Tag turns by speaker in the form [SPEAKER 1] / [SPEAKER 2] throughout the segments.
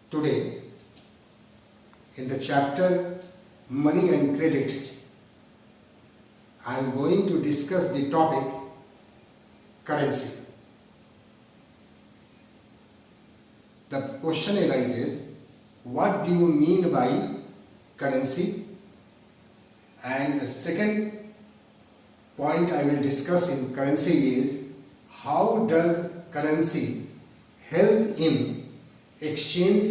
[SPEAKER 1] Today, in the chapter Money and Credit, I am going to discuss the topic currency. The question arises, what do you mean by currency? And the second point I will discuss in currency is, how does currency help in exchange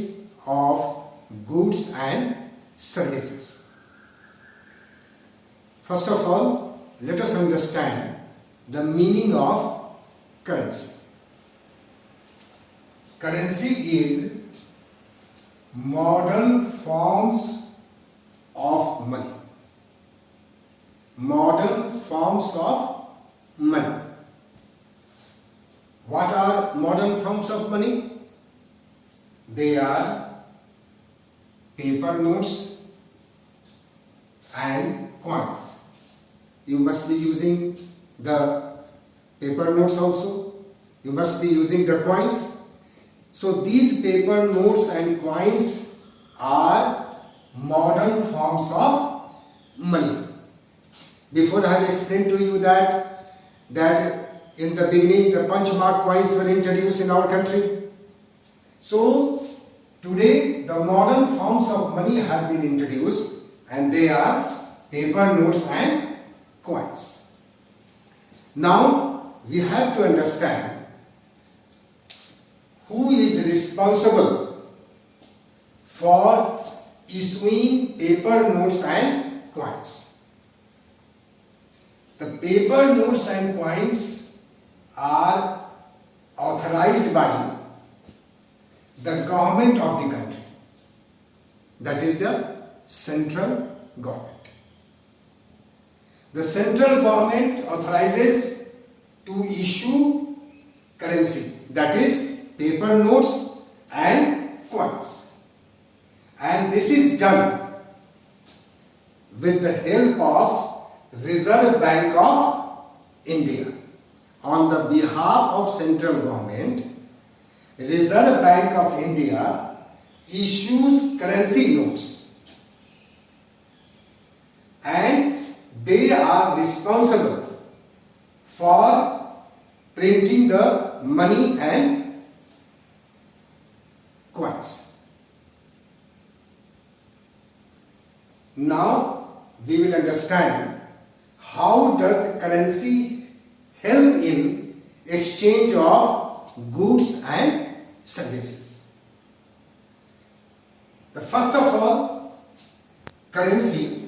[SPEAKER 1] of goods and services? First of all, let us understand the meaning of currency. Currency is modern forms of money. Modern forms of money. What are modern forms of money? They are paper notes and coins. You must be using the paper notes also. You must be using the coins. So these paper notes and coins are modern forms of money. Before I had explained to you that in the beginning the punch mark coins were introduced in our country. So today the modern forms of money have been introduced, and they are paper notes and coins. Now we have to understand who is responsible for issuing paper notes and coins. The paper notes and coins are authorized by the government of the country, that is the central government. The central government authorizes to issue currency, that is paper notes and coins, and this is done with the help of Reserve Bank of India. On the behalf of central government, Reserve Bank of India issues currency notes, and they are responsible for printing the money and coins. Now we will understand how does currency help in exchange of goods and services. First of all, currency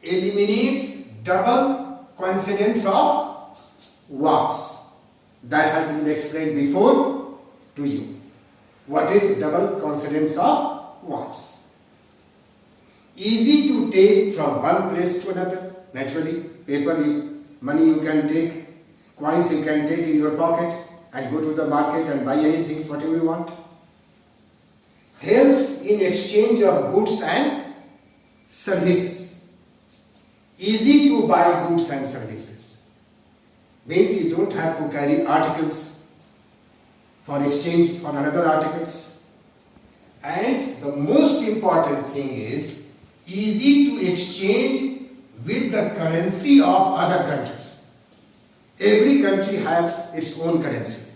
[SPEAKER 1] eliminates double coincidence of verbs. That has been explained before to you. What is double coincidence of verbs? Easy to take from one place to another. Naturally, paper, money you can take, coins you can take in your pocket and go to the market and buy anything, whatever you want. Helps in exchange of goods and services. Easy to buy goods and services. Means you don't have to carry articles for exchange for another articles. And the most important thing is easy to exchange with the currency of other countries. Every country has its own currency.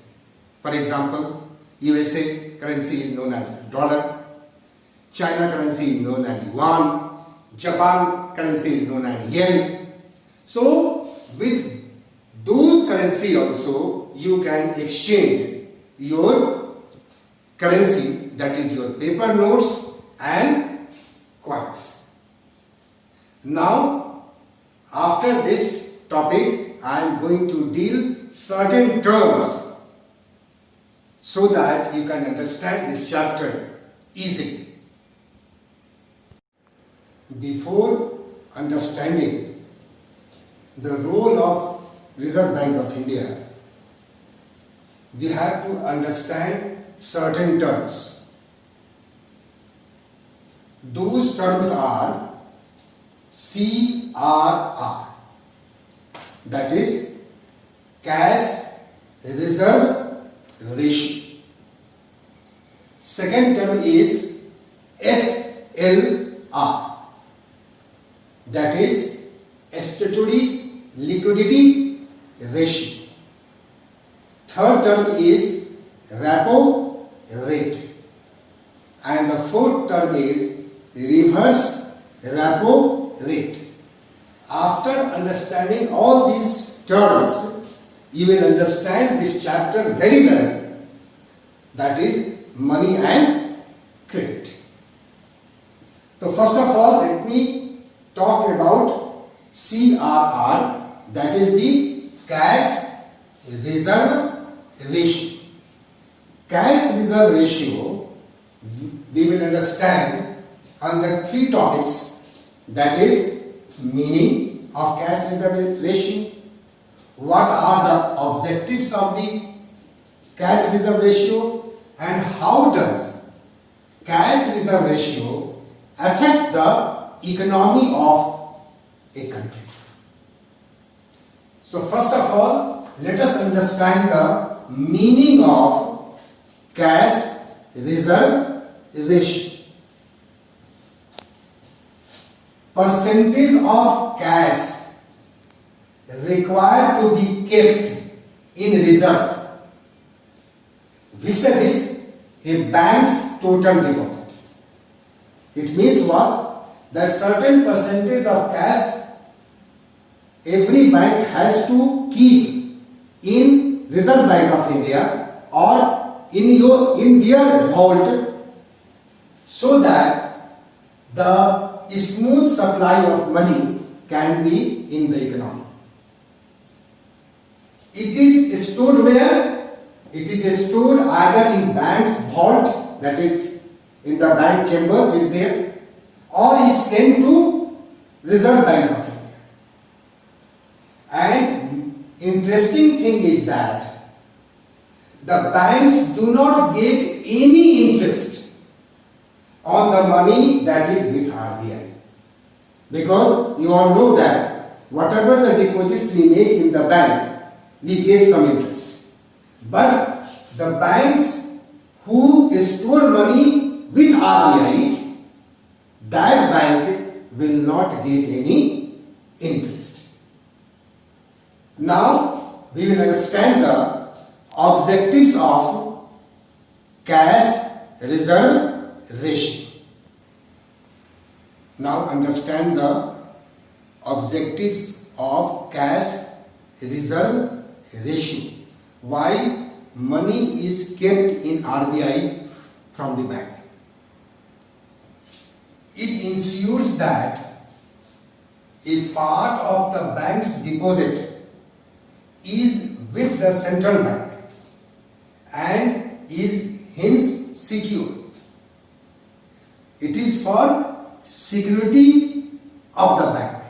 [SPEAKER 1] For example, USA currency is known as dollar, China currency is known as yuan, Japan currency is known as yen. So with those currency also you can exchange your currency, that is your paper notes and coins. Now after this topic I am going to deal certain terms so that you can understand this chapter easily. Before understanding the role of Reserve Bank of India, we have to understand certain terms. Those terms are CRR, that is cash reserve ratio. Second term is SLR, that is statutory liquidity ratio. Third term is repo rate, and the fourth term is reverse repo rate. After understanding all these terms, you will understand this chapter very well, that is money and credit. So first of all, let me talk about CRR, that is the cash reserve ratio. Cash reserve ratio we will understand on the three topics, that is meaning of cash reserve ratio, what are the objectives of the cash reserve ratio, and how does cash reserve ratio affect the economy of a country. So first of all, let us understand the meaning of cash reserve ratio. Percentage of cash required to be kept in reserves vis-a-vis a bank's total deposit. It means what? That certain percentage of cash every bank has to keep in Reserve Bank of India or in their vault, so that the smooth supply of money can be in the economy. It is stored where? It is stored either in bank's vault, that is in the bank chamber is there, or is sent to Reserve Bank of India. And interesting thing is that the banks do not get any interest on the money that is with RBI, because you all know that whatever the deposits we make in the bank, we get some interest. But the banks who store money with RBI, that bank will not get any interest. Now we will understand the objectives of cash reserve ratio. Now understand the objectives of cash reserve ratio. Why money is kept in RBI from the bank? It ensures that a part of the bank's deposit is with the central bank and is hence secure. It is for security of the bank,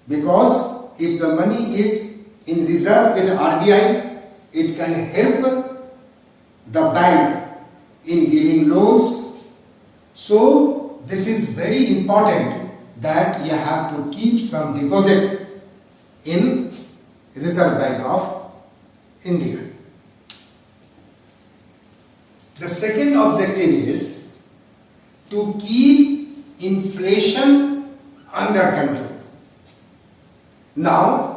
[SPEAKER 1] because if the money is in reserve with RBI, it can help the bank in giving loans. So this is very important that you have to keep some deposit in Reserve Bank of India. The second objective is to keep inflation under control. Now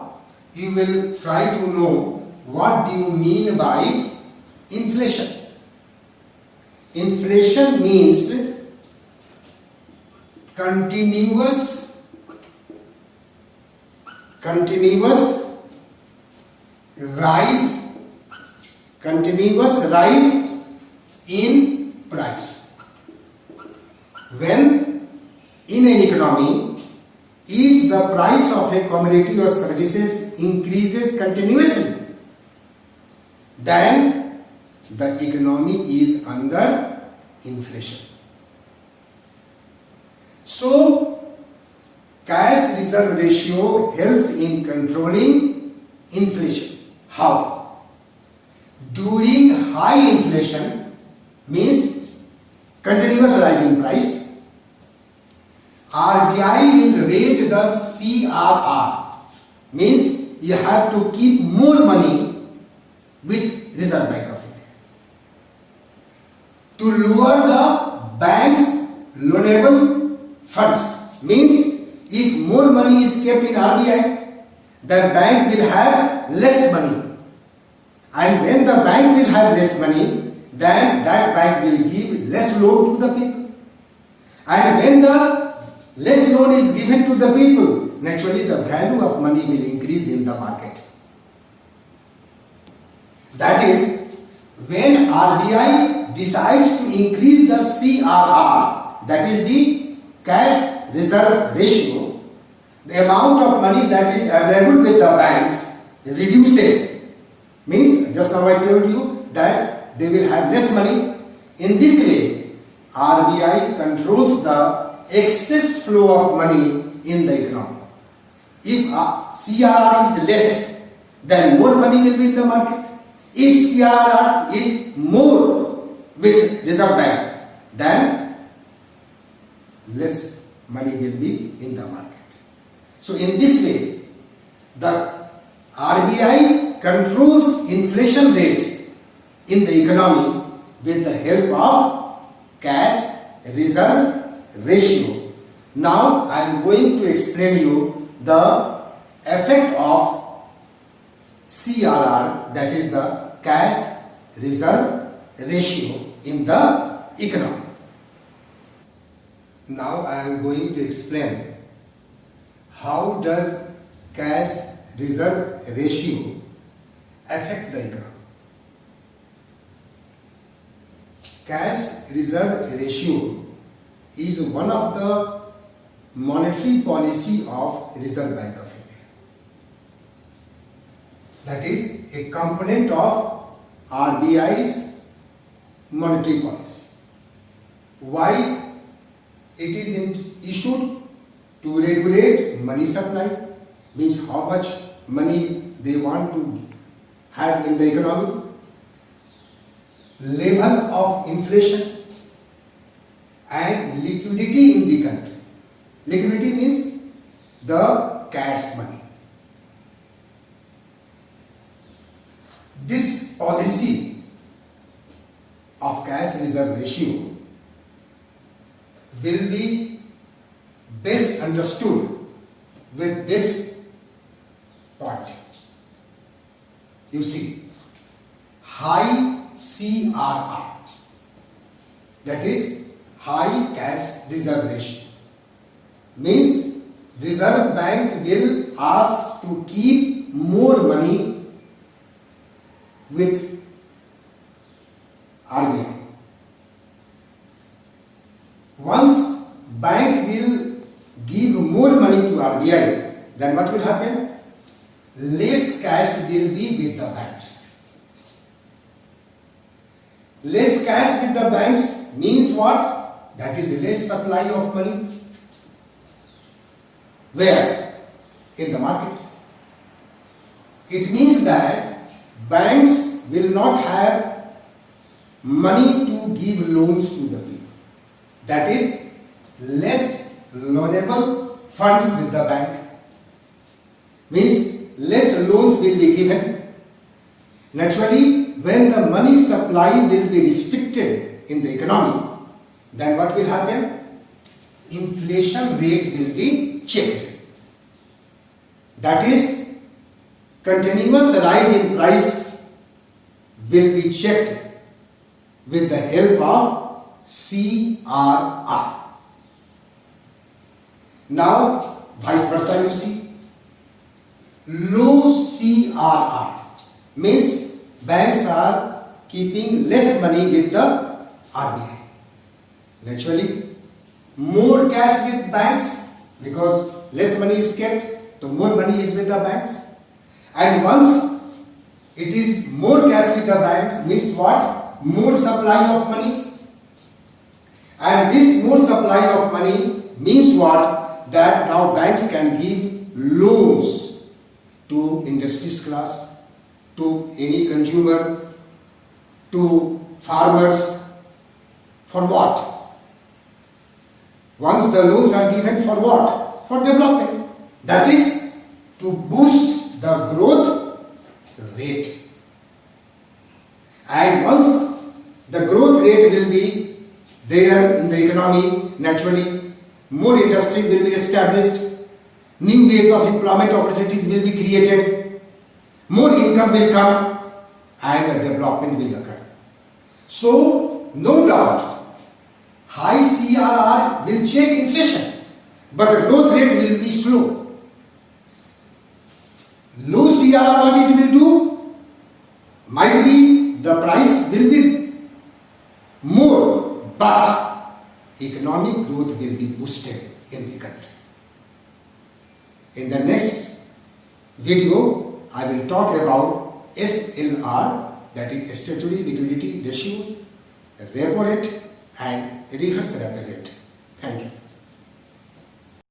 [SPEAKER 1] you will try to know, what do you mean by inflation? Inflation means continuous rise in price. When in an economy, if the price of a commodity or services increases continuously, then the economy is under inflation. So cash reserve ratio helps in controlling inflation. How? During high inflation, means continuous rise in price, RBI will raise the CRR, means you have to keep more money with Reserve Bank of India. to lower the bank's loanable funds. Means if more money is kept in RBI, the bank will have less money. And when the bank will have less money, then that bank will give less loan to the people. And when the less loan is given to the people, naturally the value of money will increase in the market. That is, when RBI decides to increase the CRR, that is the cash reserve ratio, the amount of money that is available with the banks reduces. Means, just now I told you that they will have less money. In this way, RBI controls the excess flow of money in the economy. If CRR is less, then more money will be in the market. If CRR is more with Reserve Bank, then less money will be in the market. So in this way, the RBI controls inflation rate in the economy with the help of cash reserve ratio. Now I am going to explain you the effect of CRR, that is the cash reserve ratio in the economy. Now I am going to explain how does cash reserve ratio affect the economy. Cash reserve ratio is one of the monetary policy of Reserve Bank of India. That is a component of RBI's monetary policy. Why it is issued? To regulate money supply, means how much money they want to have in the economy, level of inflation, and liquidity in the country. Liquidity means the cash money. This policy of cash reserve ratio will be best understood with this point. You see, high CRR, that is high cash reserve ratio, means Reserve Bank will ask to keep more money with RBI. Once bank will give more money to RBI, then what will happen? Less cash will be with the banks. Less cash with the banks means what? That is less supply of money. Where? In the market. It means that banks will not have money to give loans to the people. That is less loanable funds with the bank. Means less loans will be given. Naturally, when the money supply will be restricted in the economy, then what will happen? Inflation rate will be checked. That is, continuous rise in price will be checked with the help of CRR. Now, vice versa, you see, low CRR means banks are keeping less money with the RBI. Naturally, more cash with banks because less money is kept, so more money is with the banks. And once it is more cash with the banks means what? More supply of money. And this more supply of money means what? That now banks can give loans to industries class, to any consumer, to farmers. For what? Once the loans are given for what? For development. That is to boost the growth rate. And once the growth rate will be there in the economy naturally, more industry will be established, new ways of employment opportunities will be created, more income will come, and the development will occur. So, no doubt, high CRR will check inflation, but the growth rate will be slow. Low CRR, what it will do? Might be the price will be more, but economic growth will be boosted in the country. In the next video, I will talk about SLR, that is statutory liquidity ratio, repo rate and reverse repo rate. Thank you.